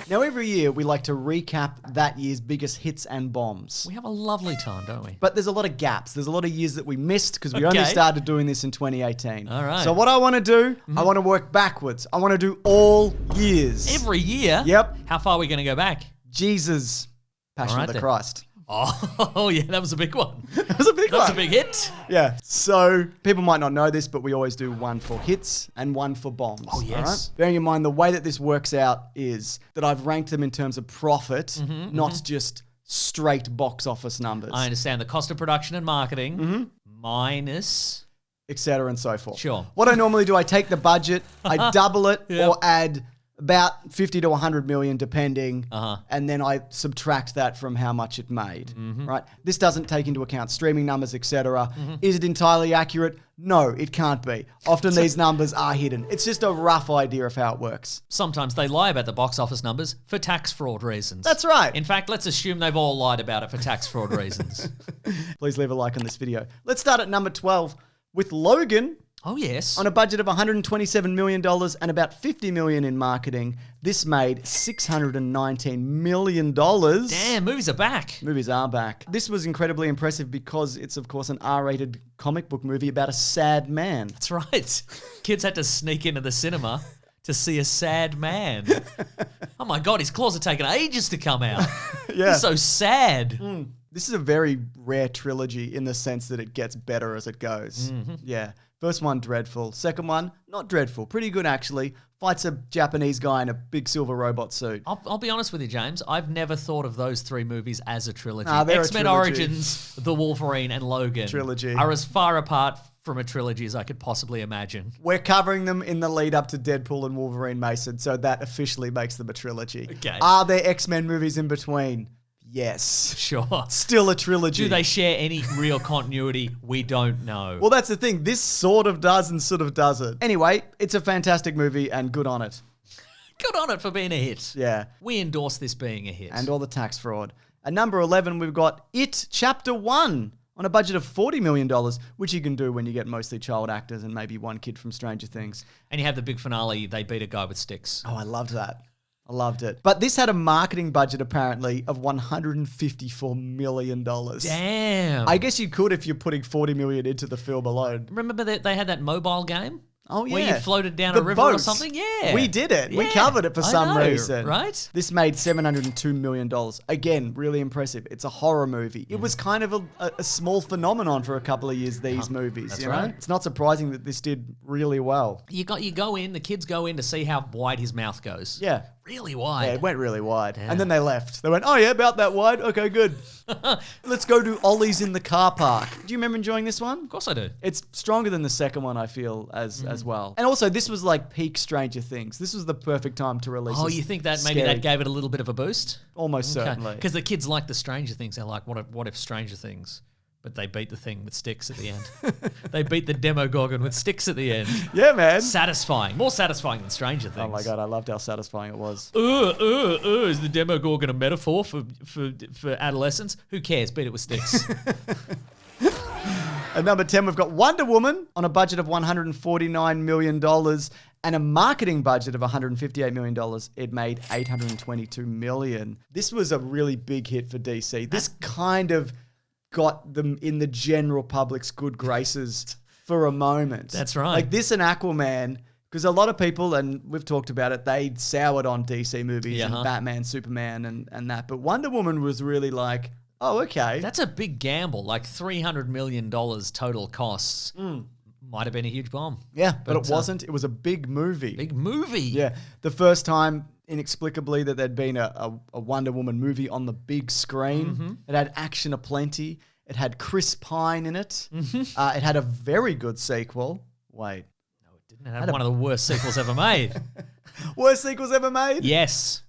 Now, every year we like to recap that year's biggest hits and bombs. We have a lovely time, don't we? But there's a lot of gaps. There's a lot of years that we missed because we only started doing this in 2018. All right. So what I want to do, I want to work backwards. I want to do all years. Every year? Yep. How far are we going to go back? Jesus, Passion of the Christ. Oh, yeah, that was a big one. That was a big one. That was a big hit. Yeah. So people might not know this, but we always do one for hits and one for bombs. Oh, yes. All right? Bearing in mind the way that this works out is that I've ranked them in terms of profit, not just straight box office numbers. I understand the cost of production and marketing minus... etc. and so forth. Sure. What I normally do, I take the budget, I double it or add about 50 to 100 million depending, and then I subtract that from how much it made, right? This doesn't take into account streaming numbers, etc. Is it entirely accurate? No, it can't be. Often these numbers are hidden. It's just a rough idea of how it works. Sometimes they lie about the box office numbers for tax fraud reasons. That's right. In fact, let's assume they've all lied about it for tax fraud reasons. Please leave a like on this video. Let's start at number 12 with Logan. Oh, yes. On a budget of $127 million and about $50 million in marketing, this made $619 million. Damn, movies are back. Movies are back. This was incredibly impressive because it's, of course, an R-rated comic book movie about a sad man. That's right. Kids had to sneak into the cinema to see a sad man. Oh, my God, his claws are taking ages to come out. Yeah. He's so sad. This is a very rare trilogy in the sense that it gets better as it goes. Yeah. First one, dreadful. Second one, not dreadful. Pretty good, actually. Fights a Japanese guy in a big silver robot suit. I'll be honest with you, James. I've never thought of those three movies as a trilogy. They're X-Men a trilogy. Origins, The Wolverine, and Logan Trilogy. are as far apart from a trilogy as I could possibly imagine. We're covering them in the lead up to Deadpool and Wolverine, Mason, so that officially makes them a trilogy. Okay. Are there X-Men movies in between? Yes. Sure. Still a trilogy. Do they share any real continuity? We don't know. Well, that's the thing. This sort of does and sort of doesn't. Anyway, it's a fantastic movie and good on it. Good on it for being a hit. Yeah. We endorse this being a hit. And all the tax fraud. At number 11, we've got It Chapter 1 on a budget of $40 million, which you can do when you get mostly child actors and maybe one kid from Stranger Things. And you have the big finale, they beat a guy with sticks. Oh, I loved that. I loved it. But this had a marketing budget, apparently, of $154 million. Damn. I guess you could if you're putting $40 million into the film alone. Remember that they had that mobile game? Oh, yeah. Where you floated down The a river or boats. something? Yeah. We did it. We Yeah. covered it for I some know, reason. right? This made $702 million. Again, really impressive. It's a horror movie. It was kind of a small phenomenon for a couple of years, these movies. That's you know? right. It's not surprising that this did really well. You go in, the kids go in to see how wide his mouth goes. Yeah. Really wide. Yeah, it went really wide. And then they left. They went, oh yeah, about that wide? Okay, good. Let's go do Ollie's in the car park. Do you remember enjoying this one? Of course I do. It's stronger than the second one, I feel, as well. And also, this was like peak Stranger Things. This was the perfect time to release Oh, this you think that maybe scary- that gave it a little bit of a boost? Almost certainly. Because the kids like the Stranger Things. They're like, what if Stranger Things? But they beat the thing with sticks at the end. They beat the Demogorgon with sticks at the end. Yeah, man. Satisfying. More satisfying than Stranger Things. Oh my God, I loved how satisfying it was. Is the Demogorgon a metaphor for adolescence? Who cares? Beat it with sticks. At number 10, we've got Wonder Woman on a budget of $149 million and a marketing budget of $158 million. It made $822 million. This was a really big hit for DC. This kind of got them in the general public's good graces for a moment. That's right. Like this and Aquaman, because a lot of people, and we've talked about it, they soured on DC movies and Batman, Superman and that. But Wonder Woman was really like, oh, okay. That's a big gamble. Like $300 million total costs. Might have been a huge bomb. Yeah, but it wasn't. It was a big movie. Big movie. Yeah. The first time, inexplicably, that there'd been a Wonder Woman movie on the big screen. It had action aplenty. It had Chris Pine in it. It had a very good sequel. Wait. No, it didn't. It had one of the worst sequels ever made. Worst sequels ever made? Yes.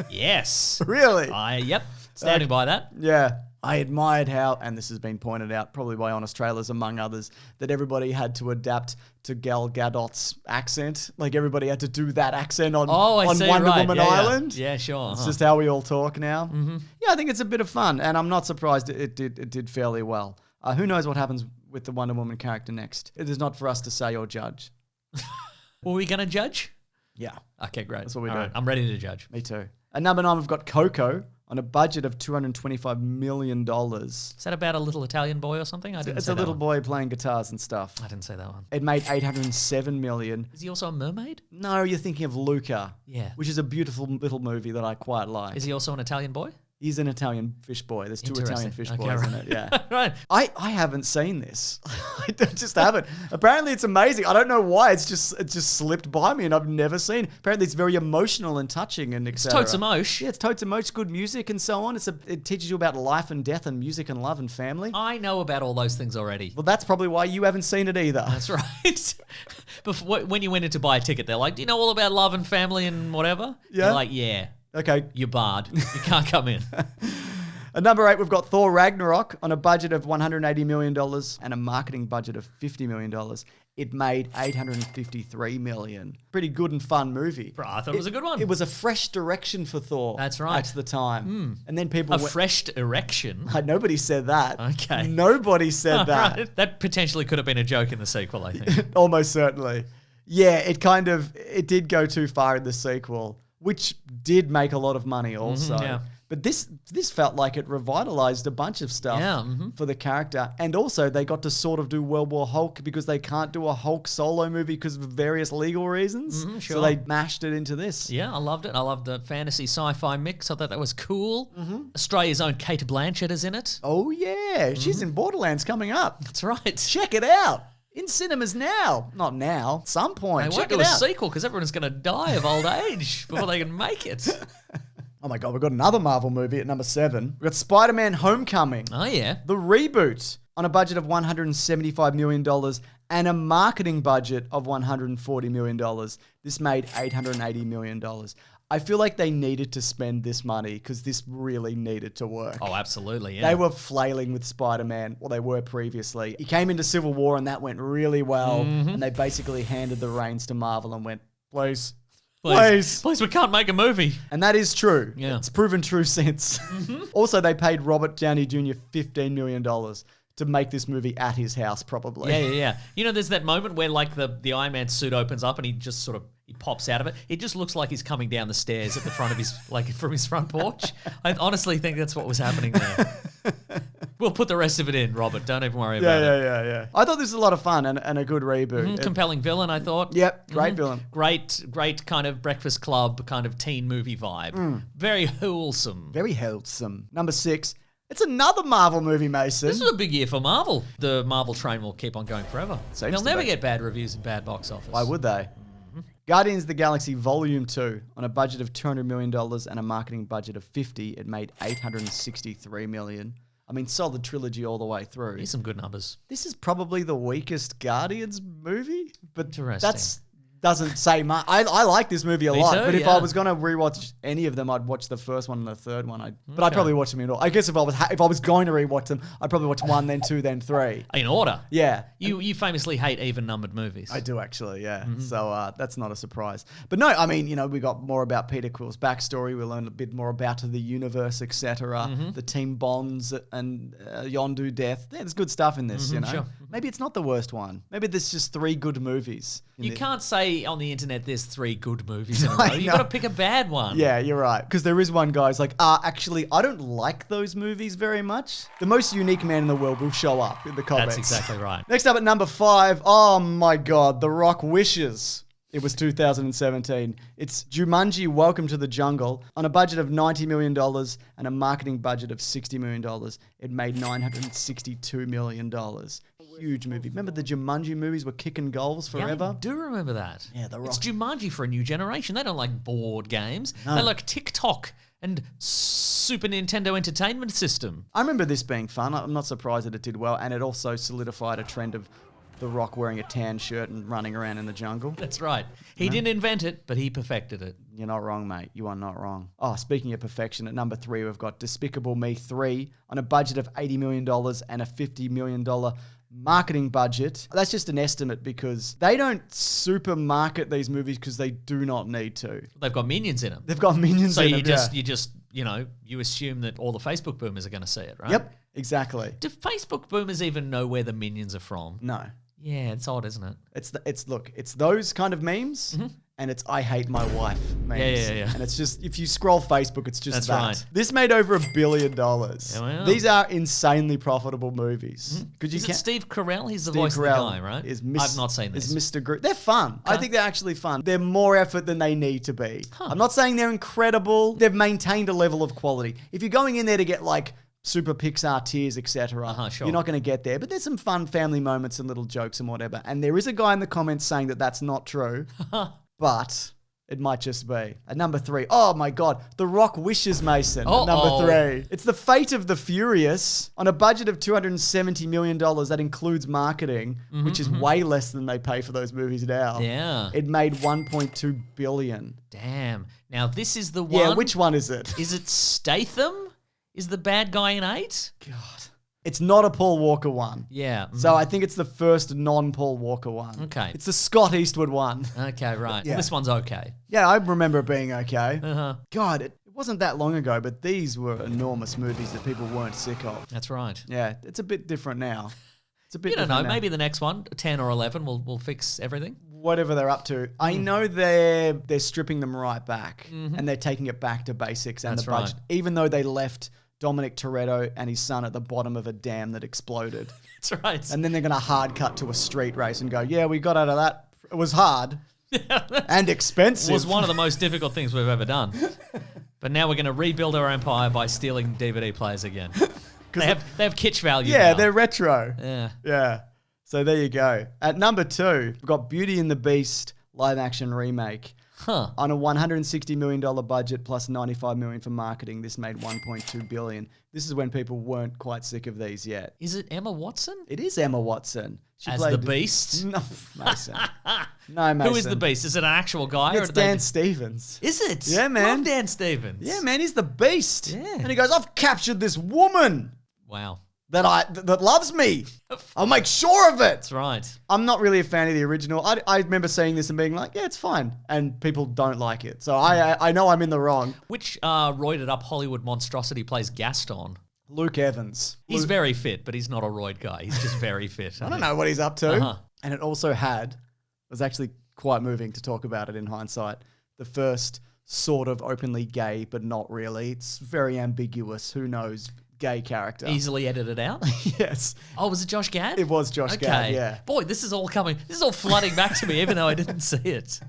Yes. Really? Yep. Standing by that. Yeah. I admired how, and this has been pointed out probably by Honest Trailers among others, that everybody had to adapt to Gal Gadot's accent. Like everybody had to do that accent on Wonder Woman Island. Yeah, sure. It's just how we all talk now. Yeah, I think it's a bit of fun, and I'm not surprised it did fairly well. Who knows what happens with the Wonder Woman character next? It is not for us to say or judge. Were we going to judge? Yeah. Okay, great. That's what we All do. right, I'm ready to judge. Me too. At number 9, we've got Coco on a budget of $225 million. Is that about a little Italian boy or something? I didn't It's say a that little one. boy playing guitars and stuff. I didn't say that one. It made $807 million. Is he also a mermaid? No, you're thinking of Luca. Yeah. Which is a beautiful little movie that I quite like. Is he also an Italian boy? He's an Italian fish boy. There's 2 Italian fish Okay, boys right. in it, yeah. Right. I haven't seen this. I just haven't. Apparently it's amazing. I don't know why. It just slipped by me and I've never seen it. Apparently it's very emotional and touching and etc. Totes emotion. Yeah, it's totes emotion, good music and so on. It teaches you about life and death and music and love and family. I know about all those things already. Well, that's probably why you haven't seen it either. That's right. Before, when you went in to buy a ticket, they're like, do you know all about love and family and whatever? Yeah. You're like, yeah. Okay. You're barred. You can't come in. At number 8, we've got Thor Ragnarok on a budget of $180 million and a marketing budget of $50 million. It made $853 million. Pretty good and fun movie. Bro, I thought it was a good one. It was a fresh direction for Thor. That's right. At the time. And then people A fresh erection. Nobody said that. Okay. Nobody said that. Right. That potentially could have been a joke in the sequel, I think. Almost certainly. Yeah, it did go too far in the sequel, which did make a lot of money also. yeah. But this felt like it revitalized a bunch of stuff for the character. And also they got to sort of do World War Hulk because they can't do a Hulk solo movie because of various legal reasons. Sure. So they mashed it into this. Yeah, I loved it. I loved the fantasy sci-fi mix. I thought that was cool. Australia's own Kate Blanchett is in it. Oh, yeah. She's in Borderlands coming up. That's right. Check it out. In cinemas now. Not now. At some point. They won't Check do it a out. sequel because everyone's going to die of old age before they can make it. Oh my God, we've got another Marvel movie at number 7. We've got Spider-Man Homecoming. Oh, yeah. The reboot on a budget of $175 million and a marketing budget of $140 million. This made $880 million. I feel like they needed to spend this money because this really needed to work. Oh, absolutely, yeah. They were flailing with Spider-Man, well, they were previously. He came into Civil War and that went really well. And they basically handed the reins to Marvel and went, please. Please, we can't make a movie. And that is true. Yeah. It's proven true since. Also, they paid Robert Downey Jr. $15 million to make this movie at his house, probably. Yeah. You know, there's that moment where like the Iron Man suit opens up and he just sort of he pops out of it. It just looks like he's coming down the stairs at the front of his like from his front porch. I honestly think that's what was happening there. We'll put the rest of it in, Robert. Don't even worry about it. Yeah. I thought this was a lot of fun and a good reboot. Compelling villain, I thought. Yep, great villain. Great kind of Breakfast Club kind of teen movie vibe. Very wholesome. Very wholesome. Number 6. It's another Marvel movie, Mason. This is a big year for Marvel. The Marvel train will keep on going forever. Seems They'll to never be. get bad reviews and bad box office. Why would they? Guardians of the Galaxy Volume 2 on a budget of $200 million and a marketing budget of $50. It made $863 million. I mean, solid trilogy all the way through. Here's some good numbers. This is probably the weakest Guardians movie, but Interesting. that's doesn't say much. I like this movie a Me lot, too, but if yeah. I was going to rewatch any of them, I'd watch the first one and the third one. But I'd probably watch them in order. I guess if I was going to rewatch them, I'd probably watch 1, then 2, then 3. In order. Yeah. You famously hate even-numbered movies. I do actually, yeah. So that's not a surprise. But no, I mean, we got more about Peter Quill's backstory. We learned a bit more about the universe, etc. The team bonds and Yondu death. Yeah, there's good stuff in this, Sure. Maybe it's not the worst one. Maybe there's just 3 good movies. You can't say on the internet there's 3 good movies in a row. I You've know. got to pick a bad one. Yeah, you're right. Because there is one guy who's like, actually, I don't like those movies very much. The most unique man in the world will show up in the comments. That's exactly right. Next up at number 5, oh my God, The Rock wishes. It was 2017. It's Jumanji, Welcome to the Jungle. On a budget of $90 million and a marketing budget of $60 million, it made $962 million. Huge movie. Remember the Jumanji movies were kicking goals forever? Yeah, I do remember that. Yeah, The Rock. It's Jumanji for a new generation. They don't like board games. They like TikTok and Super Nintendo Entertainment System. I remember this being fun. I'm not surprised that it did well, and it also solidified a trend of The Rock wearing a tan shirt and running around in the jungle. That's right. He didn't invent it, but he perfected it. You're not wrong, mate. You are not wrong. Oh, speaking of perfection, at number 3, we've got Despicable Me 3 on a budget of $80 million and a $50 million marketing budget. That's just an estimate because they don't super market these movies because they do not need to. They've got minions in them. They've got minions So in you them, just you assume that all the Facebook boomers are going to see it, right? Yep, exactly. Do Facebook boomers even know where the minions are from? No. Yeah, it's odd, isn't it? It's those kind of memes and it's I hate my wife memes. Yeah. And it's just, if you scroll Facebook, it's just That's that. right. This made over $1 billion. Wow. These are insanely profitable movies. Because Is it Steve Carell? He's the Steve voice Carell of the guy, right? is I've not seen this. Is Mr. Groot. They're fun. I think they're actually fun. They're more effort than they need to be. I'm not saying they're incredible. They've maintained a level of quality. If you're going in there to get like super Pixar tears, etc., sure. you're not going to get there. But there's some fun family moments and little jokes and whatever. And there is a guy in the comments saying that that's not true, but it might just be. At number 3, oh my God, The Rock wishes Mason. At number 3. It's the Fate of the Furious on a budget of $270 million. That includes marketing, which is way less than they pay for those movies now. Yeah. It made $1.2 billion. Damn. Now, this is the one. Yeah, which one is it? Is it Statham? Is the bad guy in 8? God. It's not a Paul Walker one. Yeah. So I think it's the first non-Paul Walker one. Okay. It's the Scott Eastwood one. Okay, right. Yeah. Well, this one's okay. Yeah, I remember it being okay. Uh-huh. God, it wasn't that long ago, but these were enormous movies that people weren't sick of. That's right. Yeah, it's a bit different now. It's a bit You don't know. different now. Maybe the next one, 10 or 11, will fix everything. Whatever they're up to. I know they're stripping them right back and they're taking it back to basics and That's the budget. right. Even though they left Dominic Toretto and his son at the bottom of a dam that exploded. That's right. And then they're going to hard cut to a street race and go, yeah, we got out of that. It was hard and expensive. It was one of the most difficult things we've ever done. But now we're going to rebuild our empire by stealing DVD players again. They have kitsch value Yeah, now. they're retro. Yeah. Yeah. So there you go. At number 2, we've got Beauty and the Beast live action remake. Huh. On a $160 million budget plus $95 million for marketing, this made $1.2 billion. This is when people weren't quite sick of these yet. Is it Emma Watson? It is Emma Watson. She As played the Beast? No, Mason. No, Mason. Who is the Beast? Is it an actual guy? It's Dan Stevens. Is it? Yeah, man. Love Dan Stevens. Yeah, man, he's the Beast. Yeah. And he goes, I've captured this woman Wow. that loves me. I'll make sure of it. That's right. I'm not really a fan of the original. I remember seeing this and being like, yeah, it's fine. And people don't like it. So I know I'm in the wrong. Which roided up Hollywood monstrosity plays Gaston? Luke Evans. He's very fit, but he's not a roid guy. He's just very fit. I don't know what he's up to. Uh-huh. And it also it was actually quite moving to talk about it in hindsight, the first sort of openly gay, but not really. It's very ambiguous. Who knows? Gay character. Easily edited out? Yes. Oh, was it Josh Gad? It was Josh Gad, yeah. Boy, this is all flooding back to me, even though I didn't see it.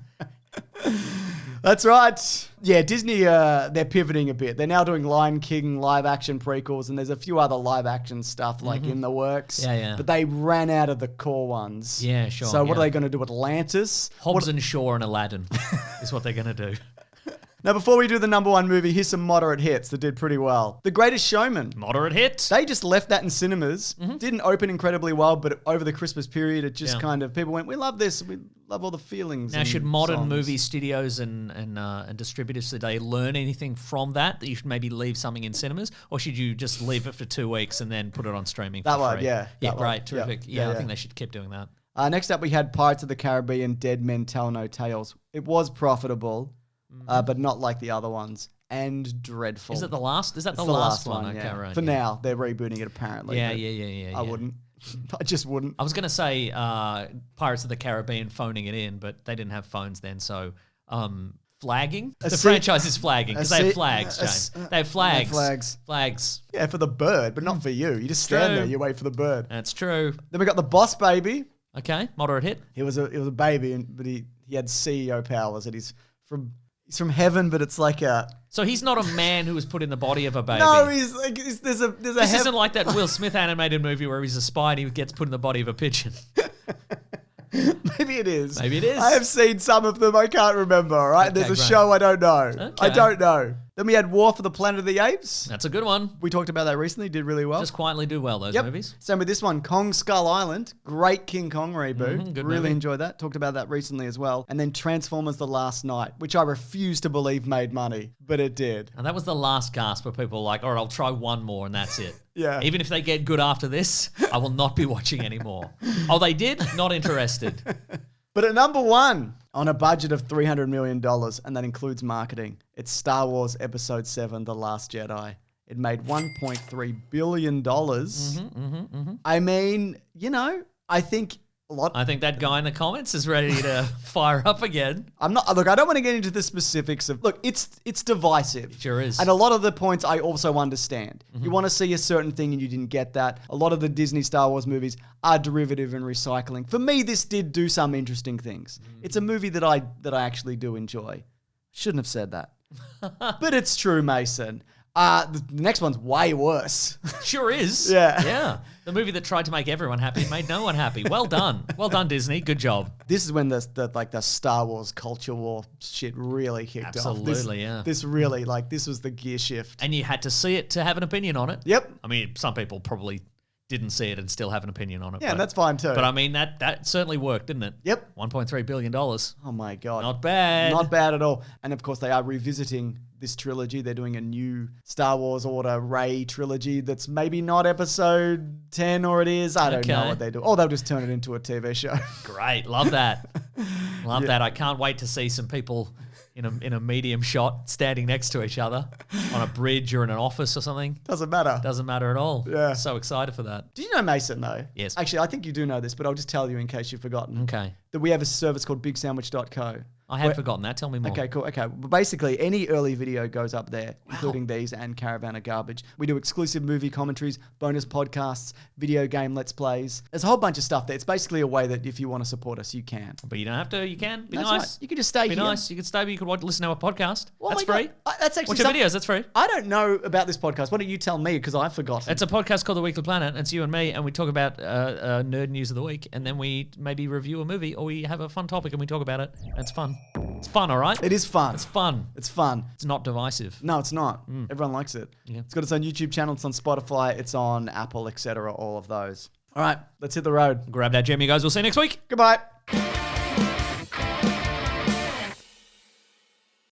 That's right. Yeah, Disney, they're pivoting a bit. They're now doing Lion King live action prequels, and there's a few other live action stuff like in the works. Yeah. But they ran out of the core ones. Yeah, sure. So what yeah. are they going to do? Atlantis? Hobbs and Shaw and Aladdin is what they're going to do. Now, before we do the number 1 movie, here's some moderate hits that did pretty well. The Greatest Showman. Moderate hit. They just left that in cinemas. Didn't open incredibly well, but over the Christmas period, it just kind of, people went, we love this. We love all the feelings. Now, and should modern songs. movie studios and distributors today learn anything from that you should maybe leave something in cinemas? Or should you just leave it for 2 weeks and then put it on streaming for That one, free? yeah. Yeah, That one. great. Terrific. Yeah. I think they should keep doing that. Next up, we had Pirates of the Caribbean, Dead Men Tell No Tales. It was profitable, but not like the other ones, and dreadful. Is it the last? Is that It's the last one? Okay, yeah. right. For yeah. now, they're rebooting it apparently. Yeah, but yeah. I wouldn't. I just wouldn't. I was going to say Pirates of the Caribbean phoning it in, but they didn't have phones then, so flagging? The franchise is flagging because they have flags, James. They have flags. Flags. Yeah, for the bird, but not for you. You just stand there, you wait for the bird. That's true. Then we got the Boss Baby. Okay, moderate hit. He was a baby, but he had CEO powers, and he's from heaven, but it's like a. So he's not a man who was put in the body of a baby. No, he's like there's a. This isn't like that Will Smith animated movie where he's a spy and he gets put in the body of a pigeon. Maybe it is. Maybe it is. I have seen some of them. I can't remember. All right, Okay, there's a great. show I don't know. Okay. I don't know. Then we had War for the Planet of the Apes. That's a good one. We talked about that recently. Did really well. Just quietly do well, those Yep. movies. Same with this one, Kong Skull Island. Great King Kong reboot. good really movie. enjoyed that. Talked about that recently as well. And then Transformers The Last Night, which I refuse to believe made money, but it did. And that was the last gasp where people were like, all right, I'll try one more and that's it. Yeah. Even if they get good after this, I will not be watching anymore. Oh, they did? Not interested. But at number 1, on a budget of $300 million, and that includes marketing, it's Star Wars Episode 7, The Last Jedi. It made $1.3 billion. I mean, I think a lot. I think that guy in the comments is ready to fire up again. I don't want to get into the specifics of, look, it's divisive. It sure is. And a lot of the points I also understand. You want to see a certain thing and you didn't get that. A lot of the Disney Star Wars movies are derivative and recycling. For me, this did do some interesting things. It's a movie that I actually do enjoy. Shouldn't have said that. But it's true, Mason. The next one's way worse. Sure is. Yeah. Yeah. The movie that tried to make everyone happy made no one happy. Well done. Well done, Disney. Good job. This is when the Star Wars culture war shit really kicked off. Absolutely, yeah. This really, this was the gear shift. And you had to see it to have an opinion on it. Yep. I mean, some people probably didn't see it and still have an opinion on it. Yeah, and that's fine too. But I mean, that certainly worked, didn't it? Yep. $1.3 billion. Oh my God. Not bad. Not bad at all. And of course, they are revisiting this trilogy. They're doing a new Star Wars Order Rey trilogy that's maybe not episode 10 or it is. I don't know what they do. Or they'll just turn it into a TV show. Great. Love that. Love that. I can't wait to see some people in a medium shot standing next to each other on a bridge or in an office or something. Doesn't matter. Doesn't matter at all. Yeah. So excited for that. Did you know, Mason, though? Yes. Actually, I think you do know this, but I'll just tell you in case you've forgotten. Okay. That we have a service called bigsandwich.co. I had forgotten that. Tell me more. Okay, cool. Okay. But basically, any early video goes up there, including these and Caravan of Garbage. We do exclusive movie commentaries, bonus podcasts, video game let's plays. There's a whole bunch of stuff there. It's basically a way that if you want to support us, you can. But you don't have to. You can. Be That's nice. right. You can just stay Be here. nice. You can stay, but you could listen to our podcast. Oh That's my free. God. That's actually Watch your videos. That's free. I don't know about this podcast. Why don't you tell me? Because I've forgotten. It's a podcast called The Weekly Planet. It's you and me, and we talk about nerd news of the week, and then we maybe review a movie, or we have a fun topic and we talk about it. It's fun. It's fun, all right? It is fun. It's fun. It's fun. It's not divisive. No, it's not. Everyone likes it. Yeah. It's got its own YouTube channel. It's on Spotify. It's on Apple, etc. All of those. All right, let's hit the road. Grab that gem, you guys. We'll see you next week. Goodbye.